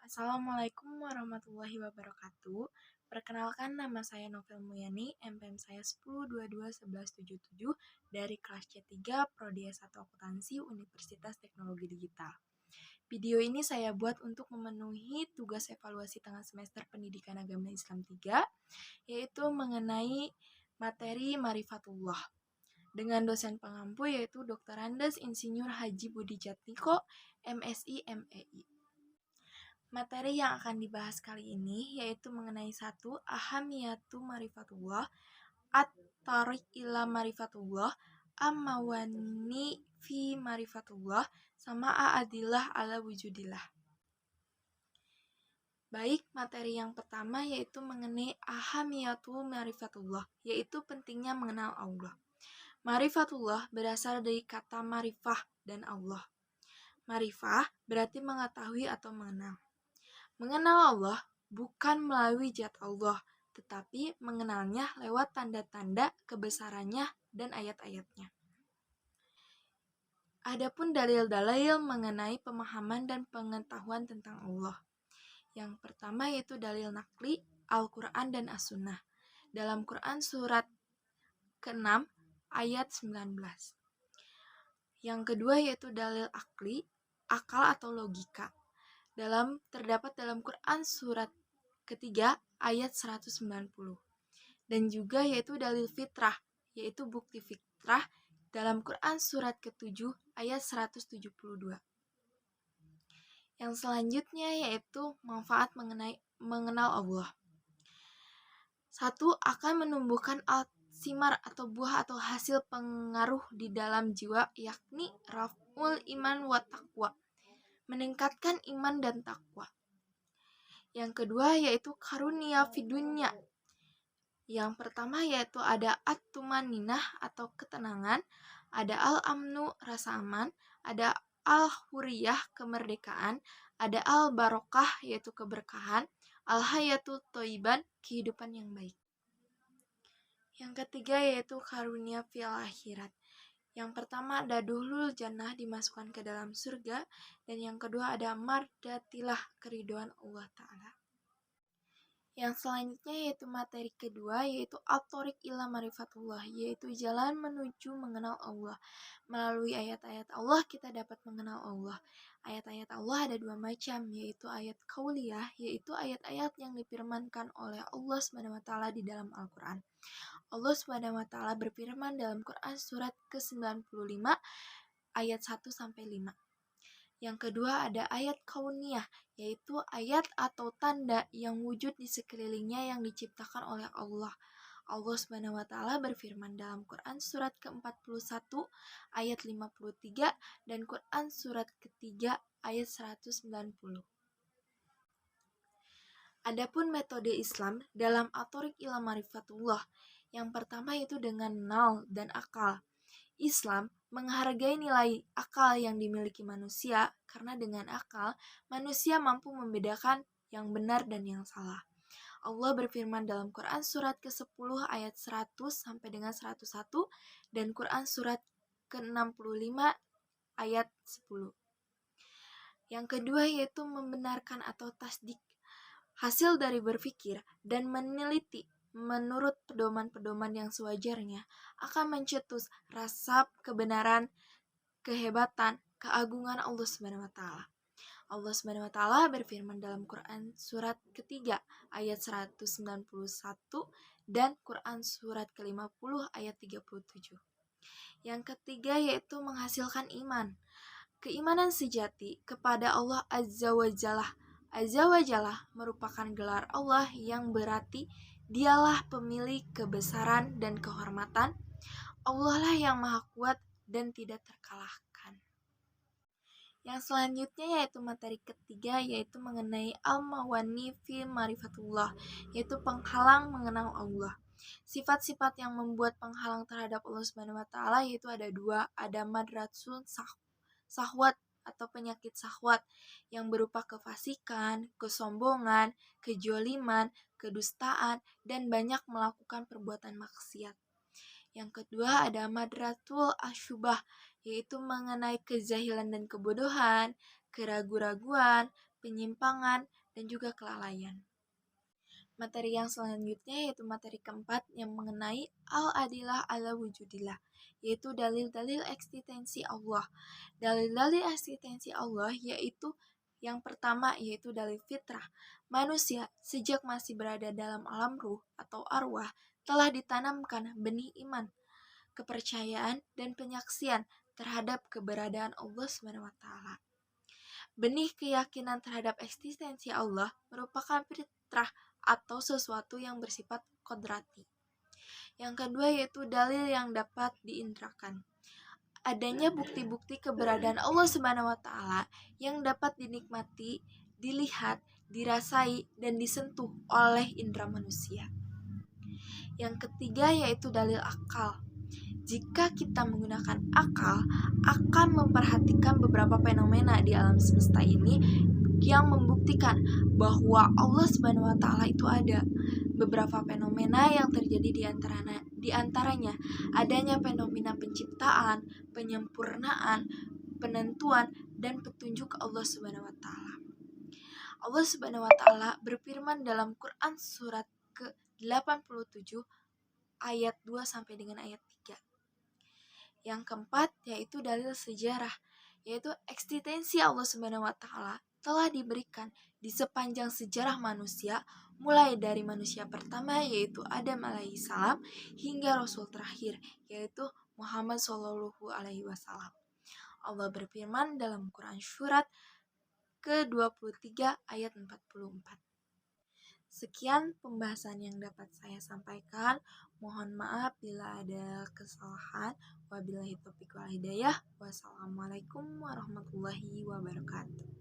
Assalamualaikum warahmatullahi wabarakatuh. Perkenalkan, nama saya Novel Muyani, MPM saya 10221177 dari kelas C3 Prodi S1 Akuntansi Universitas Teknologi Digital. Video ini saya buat untuk memenuhi tugas evaluasi tengah semester Pendidikan Agama Islam 3, yaitu mengenai materi Marifatullah dengan dosen pengampu yaitu Dr. Andes Insinyur Haji Budi Jatmiko, MSI MEI. Materi yang akan dibahas kali ini yaitu mengenai satu ahamiyatu marifatullah, at-tariq ila marifatullah, am-mawani fi marifatullah, sama a'adillah ala wujudillah. Baik, materi yang pertama yaitu mengenai ahamiyatu marifatullah, yaitu pentingnya mengenal Allah. Marifatullah berasal dari kata marifah dan Allah. Marifah berarti mengetahui atau mengenal. Mengenal Allah bukan melalui zat Allah, tetapi mengenalnya lewat tanda-tanda kebesarannya dan ayat-ayatnya. Adapun dalil-dalil mengenai pemahaman dan pengetahuan tentang Allah. Yang pertama yaitu dalil nakli, Al-Quran dan As-Sunnah. Dalam Quran surat ke-6 ayat 19. Yang kedua yaitu dalil akli, akal atau logika. Terdapat dalam Quran surat ketiga ayat 190. Dan juga yaitu dalil fitrah, yaitu bukti fitrah dalam Quran surat ke-7 ayat 172. Yang selanjutnya yaitu manfaat mengenal Allah. 1. Akan menumbuhkan simar atau buah atau hasil pengaruh di dalam jiwa, yakni raf'ul iman wa taqwa, meningkatkan iman dan takwa. Yang kedua yaitu karunia fidunya. Yang pertama yaitu ada at-tumaninah atau ketenangan, ada al-amnu rasa aman, ada al-huriyah kemerdekaan, ada al-barokah yaitu keberkahan, al-hayatul thayyiban kehidupan yang baik. Yang ketiga yaitu karunia fil akhirat. Yang pertama ada duhlul jannah, dimasukkan ke dalam surga, dan yang kedua ada mardatilah, keridhaan Allah Ta'ala. Yang selanjutnya yaitu materi kedua yaitu at-tariq ila marifatullah, yaitu jalan menuju mengenal Allah. Melalui ayat-ayat Allah kita dapat mengenal Allah. Ayat-ayat Allah ada dua macam, yaitu ayat qauliyah, yaitu ayat-ayat yang difirmankan oleh Allah SWT di dalam Al-Quran. Allah SWT berfirman dalam Quran surat ke-95 ayat 1-5. Yang kedua ada ayat kauniyah, yaitu ayat atau tanda yang wujud di sekelilingnya yang diciptakan oleh Allah. Allah SWT berfirman dalam Quran surat ke-41 ayat 53 dan Quran surat ketiga ayat 190. Adapun metode Islam dalam at-tariq ila marifatullah, yang pertama itu dengan nal dan akal. Islam menghargai nilai akal yang dimiliki manusia, karena dengan akal manusia mampu membedakan yang benar dan yang salah. Allah berfirman dalam Quran surat ke-10 ayat 100 sampai dengan 101 dan Quran surat ke-65 ayat 10. Yang kedua yaitu membenarkan atau tasdik, hasil dari berpikir dan meneliti menurut pedoman-pedoman yang sewajarnya akan mencetus rasa kebenaran, kehebatan, keagungan Allah SWT. Allah SWT berfirman dalam Quran surat ketiga ayat 191 dan Quran surat ke-50 ayat 37. Yang ketiga yaitu menghasilkan iman. Keimanan sejati kepada Allah Azza wa Jalla. Azza wa Jalla merupakan gelar Allah yang berarti Dialah pemilik kebesaran dan kehormatan. Allah lah yang maha kuat dan tidak terkalahkan. Yang selanjutnya yaitu materi ketiga yaitu mengenai al-mawani fi marifatullah, yaitu penghalang mengenal Allah. Sifat-sifat yang membuat penghalang terhadap Allah SWT yaitu ada dua, ada madratsul sahwat atau penyakit sahwat yang berupa kefasikan, kesombongan, kejoliman, kedustaan, dan banyak melakukan perbuatan maksiat. Yang kedua ada madratul asyubah, yaitu mengenai kejahilan dan kebodohan, keraguan-raguan, penyimpangan, dan juga kelalaian. Materi yang selanjutnya yaitu materi keempat yang mengenai al-adilah ala wujudillah, yaitu dalil-dalil eksistensi Allah. Dalil-dalil eksistensi Allah yaitu yang pertama yaitu dalil fitrah. Manusia sejak masih berada dalam alam ruh atau arwah telah ditanamkan benih iman, kepercayaan, dan penyaksian terhadap keberadaan Allah SWT. Benih keyakinan terhadap eksistensi Allah merupakan fitrah atau sesuatu yang bersifat kodrati. Yang kedua yaitu dalil yang dapat diindrakan. Adanya bukti-bukti keberadaan Allah Subhanahu wa taala yang dapat dinikmati, dilihat, dirasai, dan disentuh oleh indera manusia. Yang ketiga yaitu dalil akal. Jika kita menggunakan akal, akan memperhatikan beberapa fenomena di alam semesta ini yang membuktikan bahwa Allah Subhanahu wa taala itu ada. Beberapa fenomena yang terjadi di antaranya adanya fenomena penciptaan, penyempurnaan, penentuan, dan petunjuk Allah Subhanahu wa taala. Allah Subhanahu wa taala berfirman dalam Quran surat ke-87 ayat 2 sampai dengan ayat 3. Yang keempat yaitu dalil sejarah, yaitu eksistensi Allah Subhanahu wa taala telah diberikan di sepanjang sejarah manusia, mulai dari manusia pertama yaitu Adam alaihissalam hingga Rasul terakhir yaitu Muhammad Shallallahu alaihi wasallam. Allah berfirman dalam Quran surat ke-23 ayat 44. Sekian pembahasan yang dapat saya sampaikan. Mohon maaf bila ada kesalahan. Wabillahi taufiq wal hidayah. Wassalamualaikum warahmatullahi wabarakatuh.